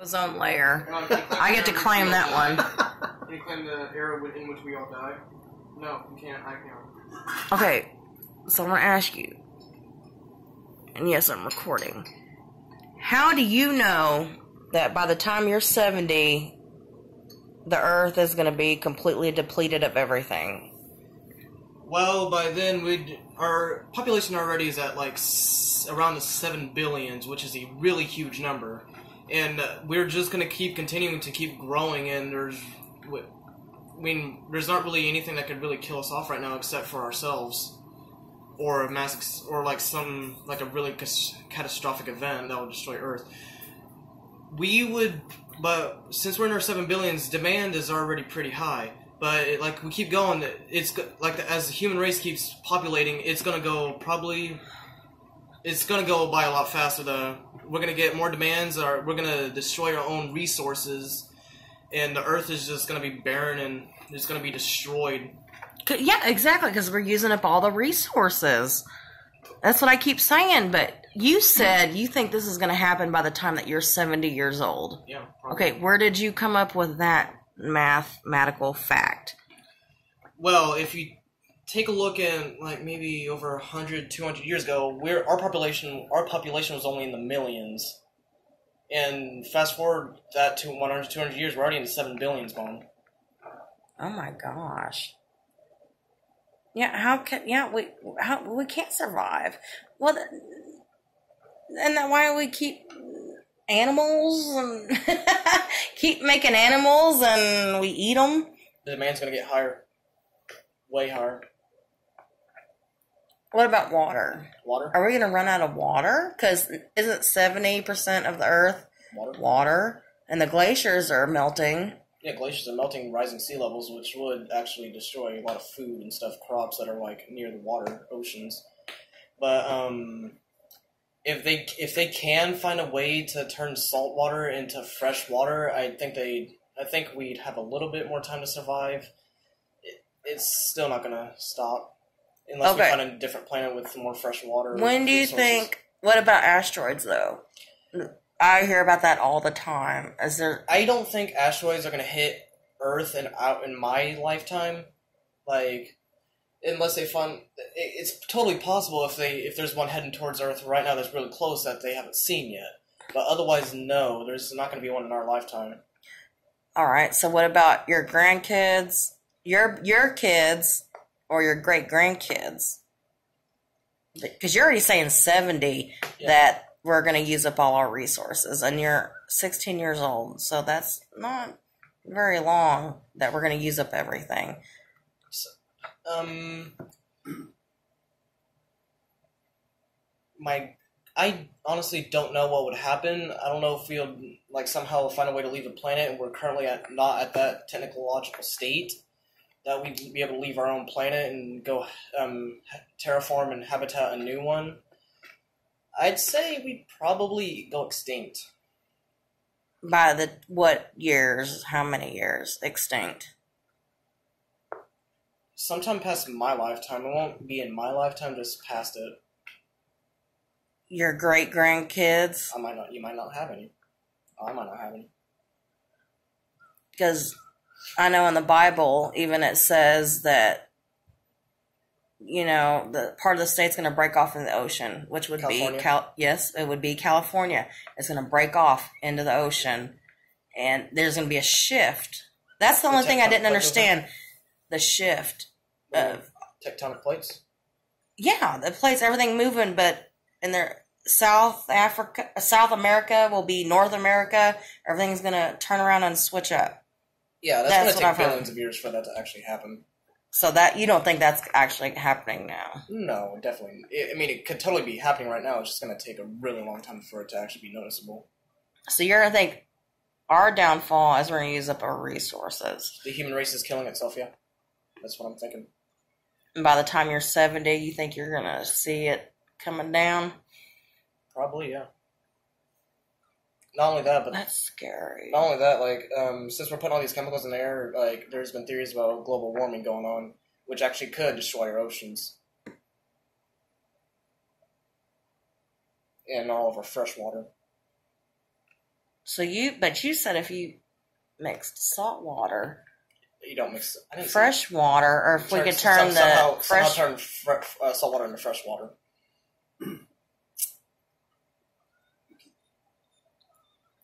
Ozone layer. Can you claim I the get to era in claim which we that all one. died? Can you claim the era in which we all died? No, you can't. I can't. Okay, so I'm going to ask you, and yes, I'm recording. How do you know that by the time you're 70, the Earth is going to be completely depleted of everything? Well, by then, our population already is at like around the 7 billions, which is a really huge number. And we're just going to continuing to keep growing, and there's not really anything that could really kill us off right now except for ourselves. Or like a really catastrophic event that will destroy Earth. But since we're in our 7 billions, demand is already pretty high. But we keep going, as the human race keeps populating, it's gonna go by a lot faster. We're gonna get more demands, or we're gonna destroy our own resources, and the Earth is just gonna be barren and it's gonna be destroyed. Yeah, exactly, because we're using up all the resources. That's what I keep saying, but you said you think this is going to happen by the time that you're 70 years old. Yeah, probably. Okay, where did you come up with that mathematical fact? Well, if you take a look at, maybe over 100, 200 years ago, our population was only in the millions. And fast forward that to 100, 200 years, we're already in the 7 billions bomb. Oh my gosh. Yeah, we can't survive. Well, and that why we keep animals and keep making animals and we eat them? The demand's going to get higher. Way higher. What about water? Water? Are we going to run out of water? Because isn't 70% of the Earth water? And the glaciers are melting. Yeah, glaciers are melting, rising sea levels, which would actually destroy a lot of food and stuff, crops that are near the water, oceans. But if they can find a way to turn salt water into fresh water, I think we'd have a little bit more time to survive. It's still not gonna stop unless we find a different planet with more fresh water. When do you think? What about asteroids, though? I hear about that all the time. I don't think asteroids are going to hit Earth out in my lifetime. Unless they find... It's totally possible if there's one heading towards Earth right now that's really close that they haven't seen yet. But otherwise, no. There's not going to be one in our lifetime. Alright, so what about your grandkids? Your kids or your great-grandkids? Because you're already saying 70 that... we're going to use up all our resources, and you're 16 years old, so that's not very long that we're going to use up everything. So, I honestly don't know what would happen. I don't know if we'll somehow find a way to leave the planet, and we're currently not at that technological state that we'd be able to leave our own planet and go terraform and habitat a new one. I'd say we'd probably go extinct. By what years? How many years extinct? Sometime past my lifetime. It won't be in my lifetime, just past it. Your great-grandkids? You might not have any. I might not have any. Because I know in the Bible, even it says that the part of the state's going to break off in the ocean, which would California? Yes, it would be California. It's going to break off into the ocean, and there's going to be a shift. That's the only thing I didn't understand. The shift of tectonic plates. Yeah, the plates, everything moving, but in their South America will be North America. Everything's going to turn around and switch up. Yeah, that's going to take billions of years for that to actually happen. So that you don't think that's actually happening now? No, definitely. It could totally be happening right now. It's just going to take a really long time for it to actually be noticeable. So you're going to think our downfall is we're going to use up our resources. The human race is killing itself, yeah. That's what I'm thinking. And by the time you're 70, you think you're going to see it coming down? Probably, yeah. Not only that, but... That's scary. Not only that, since we're putting all these chemicals in the air, there's been theories about global warming going on, which actually could destroy our oceans. And all of our fresh water. But you said if you mixed salt water, You don't mix. I didn't fresh water, or if we could turn somehow fresh. turn salt water into fresh water.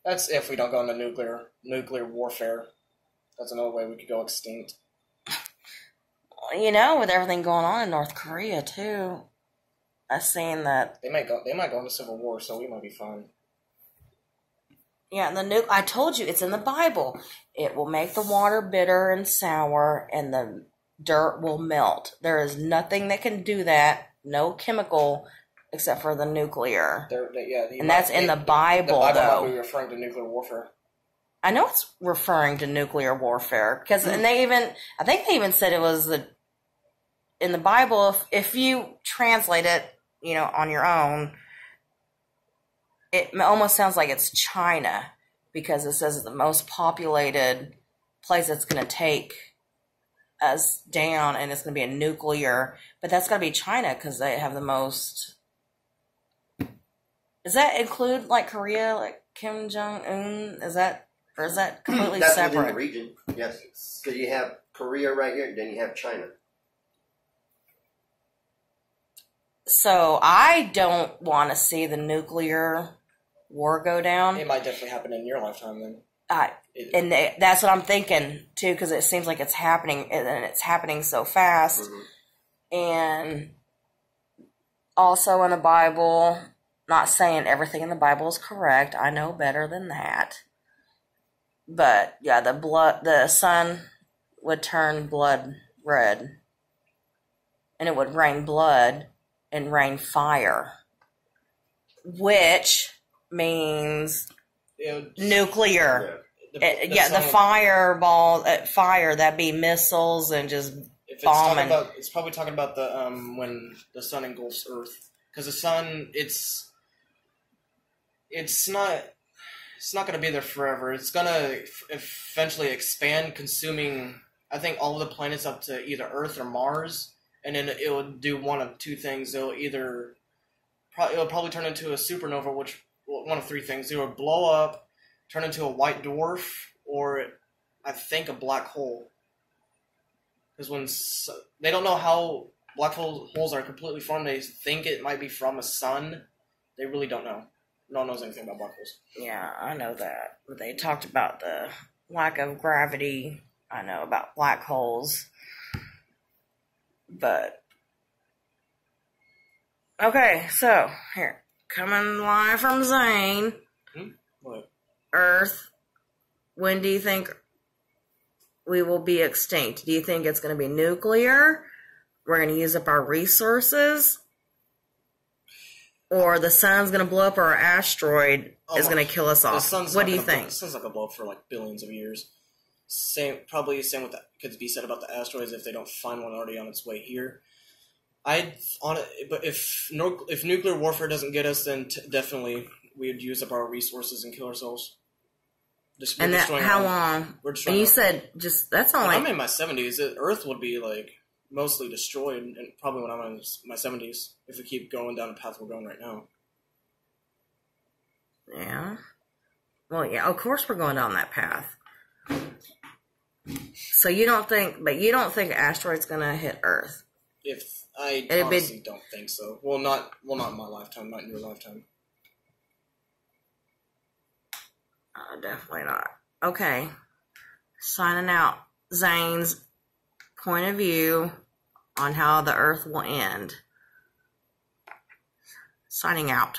That's if we don't go into nuclear warfare. That's another way we could go extinct. You know, with everything going on in North Korea too, I've seen that They might go into civil war, so we might be fine. Yeah, I told you, it's in the Bible. It will make the water bitter and sour, and the dirt will melt. There is nothing that can do that, no chemical, except for the nuclear. And that's in the Bible, the Bible though. might be referring to nuclear warfare. I know it's referring to nuclear warfare, because, and I think they even said it was in the Bible, if you translate it, on your own, it almost sounds like it's China, because it says it's the most populated place that's going to take us down, and it's going to be a nuclear. But that's got to be China, because they have the most. Does that include like Korea, like Kim Jong Un? Or is that completely that's separate? Within the region, yes. So you have Korea right here, then you have China. So I don't want to see the nuclear war go down. It might definitely happen in your lifetime then. That's what I'm thinking too, because it seems like it's happening, and it's happening so fast. Mm-hmm. And also in the Bible, not saying everything in the Bible is correct. I know better than that. But yeah, the sun would turn blood red, and it would rain blood and rain fire, which means nuclear. Yeah, the fireball, fire, that'd be missiles and just bombing. It's probably talking about the when the sun engulfs Earth, because the sun, it's not going to be there forever. It's going to eventually expand, consuming, I think, all of the planets up to either Earth or Mars. And then it will do one of two things. It'll probably turn into a supernova, which one of three things. It will blow up, turn into a white dwarf, or I think a black hole. Because they don't know how black holes are completely formed. They think it might be from a sun. They really don't know. No one knows anything about black holes. Yeah, I know that. But they talked about the lack of gravity. I know about black holes. But okay, so here, coming live from Zane. What? Earth. When do you think we will be extinct? Do you think it's going to be nuclear? We're going to use up our resources? Or the sun's going to blow up, or an asteroid is going to kill us off? What do you think? The sun's not going to blow up for like billions of years. Probably same with that could be said about the asteroids if they don't find one already on its way here. But if nuclear warfare doesn't get us, then definitely we would use up our resources and kill ourselves. And that how long? And you said that's only. When I'm in my 70s, Earth would be like mostly destroyed, and probably when I'm in my 70s, if we keep going down the path we're going right now. Yeah. Well, yeah. Of course, we're going down that path. So you don't think asteroid's gonna hit Earth? I honestly don't think so. Well, not in my lifetime, not in your lifetime. Definitely not. Okay. Signing out. Zane's point of view on how the Earth will end. Signing out.